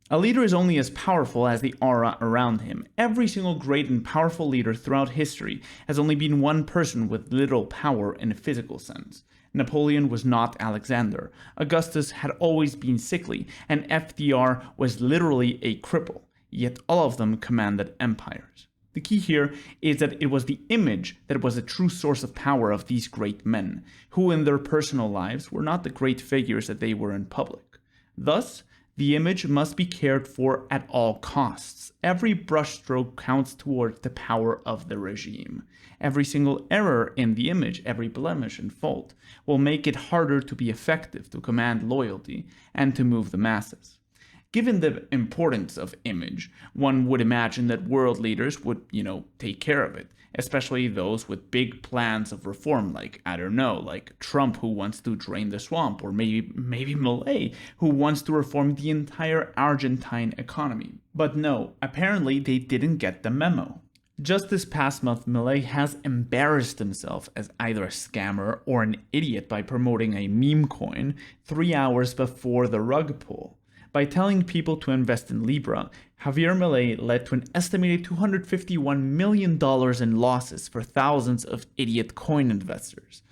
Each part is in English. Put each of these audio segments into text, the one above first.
A leader is only as powerful as the aura around him. Every single great and powerful leader throughout history has only been one person with little power in a physical sense. Napoleon was not Alexander, Augustus had always been sickly, and FDR was literally a cripple, yet all of them commanded empires. The key here is that it was the image that was a true source of power of these great men, who in their personal lives were not the great figures that they were in public. Thus, the image must be cared for at all costs. Every brushstroke counts towards the power of the regime. Every single error in the image, every blemish and fault, will make it harder to be effective, to command loyalty, and to move the masses. Given the importance of image, one would imagine that world leaders would, take care of it, especially those with big plans of reform, like, like Trump, who wants to drain the swamp, or maybe Milei, who wants to reform the entire Argentine economy. But no, apparently they didn't get the memo. Just this past month, Milei has embarrassed himself as either a scammer or an idiot by promoting a meme coin 3 hours before the rug pull. By telling people to invest in Libra, Javier Milei led to an estimated $251 million in losses for thousands of idiot coin investors.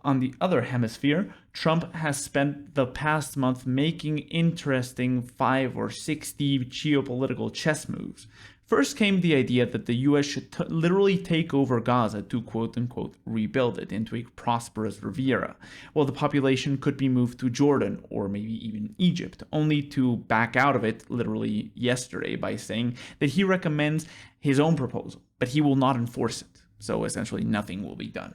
On the other hemisphere, Trump has spent the past month making interesting 5 or 60 geopolitical chess moves. First came the idea that the US should literally take over Gaza to quote-unquote rebuild it into a prosperous Riviera, while the population could be moved to Jordan or maybe even Egypt, only to back out of it literally yesterday by saying that he recommends his own proposal, but he will not enforce it, so essentially nothing will be done.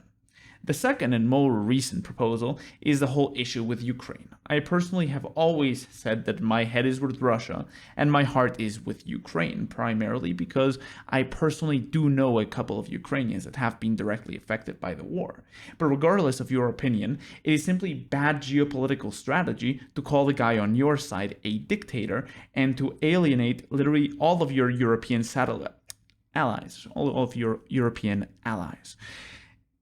The second and more recent proposal is the whole issue with Ukraine. I personally have always said that my head is with Russia and my heart is with Ukraine, primarily because I personally do know a couple of Ukrainians that have been directly affected by the war. But regardless of your opinion, it is simply bad geopolitical strategy to call the guy on your side a dictator and to alienate literally all of your European allies, all of your European allies.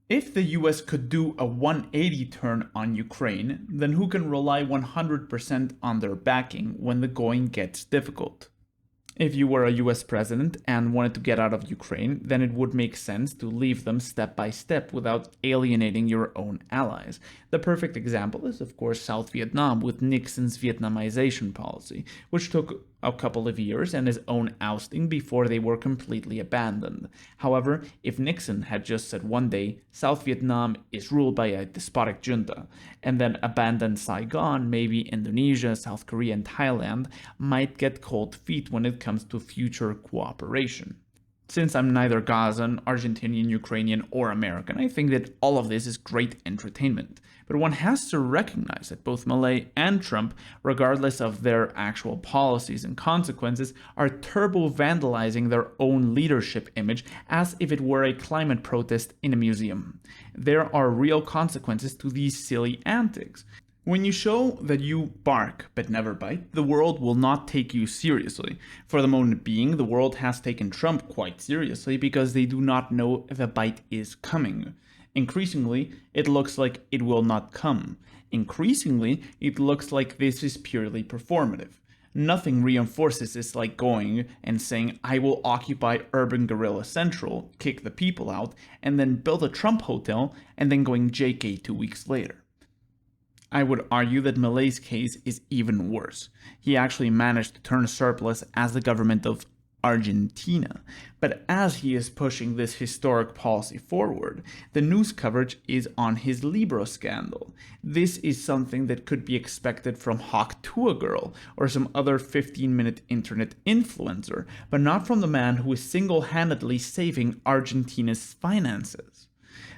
If the US could do a 180 turn on Ukraine, then who can rely 100% on their backing when the going gets difficult? If you were a US president and wanted to get out of Ukraine, then it would make sense to leave them step by step without alienating your own allies. The perfect example is, of course, South Vietnam with Nixon's Vietnamization policy, which took a couple of years and his own ousting before they were completely abandoned. However, if Nixon had just said one day, South Vietnam is ruled by a despotic junta, and then abandoned Saigon, maybe Indonesia, South Korea, and Thailand might get cold feet when it comes to future cooperation. Since I'm neither Gazan, Argentinian, Ukrainian, or American, I think that all of this is great entertainment. But one has to recognize that both Milei and Trump, regardless of their actual policies and consequences, are turbo-vandalizing their own leadership image as if it were a climate protest in a museum. There are real consequences to these silly antics. When you show that you bark but never bite, the world will not take you seriously. For the moment being, the world has taken Trump quite seriously because they do not know if a bite is coming. Increasingly, it looks like it will not come. Increasingly, it looks like this is purely performative. Nothing reinforces this like going and saying, I will occupy urban guerrilla central, kick the people out, and then build a Trump hotel, and then going JK 2 weeks later. I would argue that Milei's case is even worse. He actually managed to turn surplus as the government of Argentina. But as he is pushing this historic policy forward, the news coverage is on his Libra scandal. This is something that could be expected from Hawk to a Girl or some other 15-minute internet influencer, but not from the man who is single-handedly saving Argentina's finances.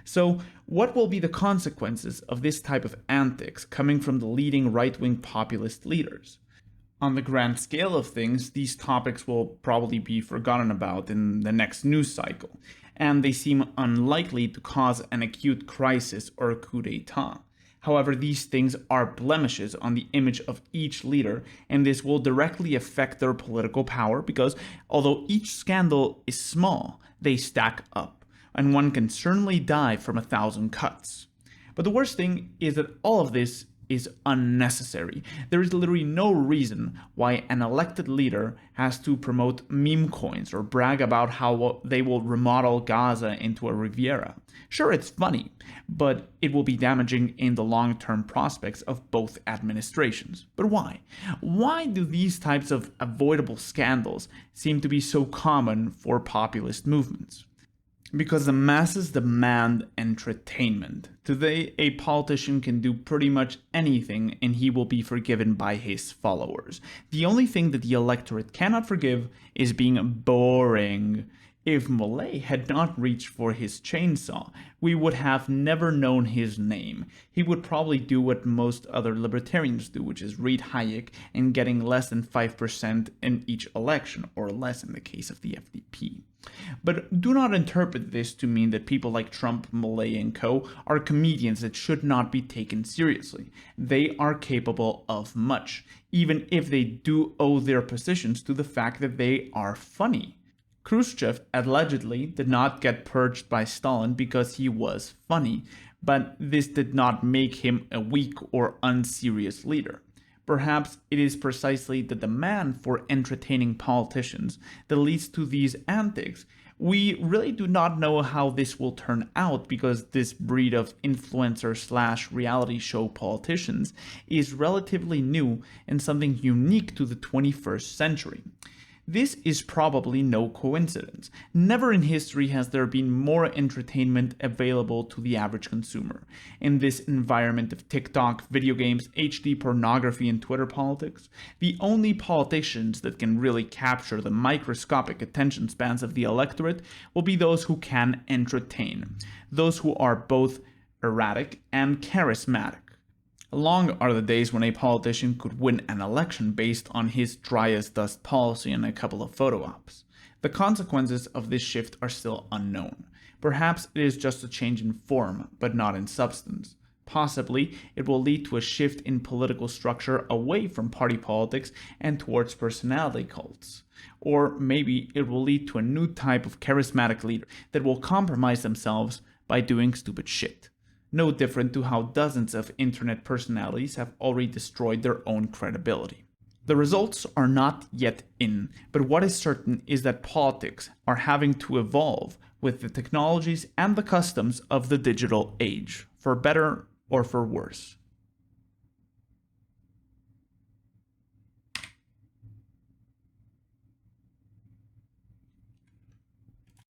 So, what will be the consequences of this type of antics coming from the leading right-wing populist leaders? On the grand scale of things, these topics will probably be forgotten about in the next news cycle, and they seem unlikely to cause an acute crisis or a coup d'etat. However, these things are blemishes on the image of each leader, and this will directly affect their political power because, although each scandal is small, they stack up, and one can certainly die from 1,000 cuts. But the worst thing is that all of this is unnecessary. There is literally no reason why an elected leader has to promote meme coins or brag about how they will remodel Gaza into a Riviera. Sure, it's funny, but it will be damaging in the long-term prospects of both administrations. But why? Why do these types of avoidable scandals seem to be so common for populist movements? Because the masses demand entertainment. Today, a politician can do pretty much anything and he will be forgiven by his followers. The only thing that the electorate cannot forgive is being boring. If Milei had not reached for his chainsaw, we would have never known his name. He would probably do what most other libertarians do, which is read Hayek and getting less than 5% in each election, or less in the case of the FDP. But do not interpret this to mean that people like Trump, Milei, and co. are comedians that should not be taken seriously. They are capable of much, even if they do owe their positions to the fact that they are funny. Khrushchev allegedly did not get purged by Stalin because he was funny, but this did not make him a weak or unserious leader. Perhaps it is precisely the demand for entertaining politicians that leads to these antics. We really do not know how this will turn out because this breed of influencer/reality show politicians is relatively new and something unique to the 21st century. This is probably no coincidence. Never in history has there been more entertainment available to the average consumer. In this environment of TikTok, video games, HD pornography, and Twitter politics, the only politicians that can really capture the microscopic attention spans of the electorate will be those who can entertain, those who are both erratic and charismatic. Long are the days when a politician could win an election based on his dry-as-dust policy and a couple of photo ops. The consequences of this shift are still unknown. Perhaps it is just a change in form, but not in substance. Possibly, it will lead to a shift in political structure away from party politics and towards personality cults. Or maybe it will lead to a new type of charismatic leader that will compromise themselves by doing stupid shit. No different to how dozens of internet personalities have already destroyed their own credibility. The results are not yet in, but what is certain is that politics are having to evolve with the technologies and the customs of the digital age, for better or for worse.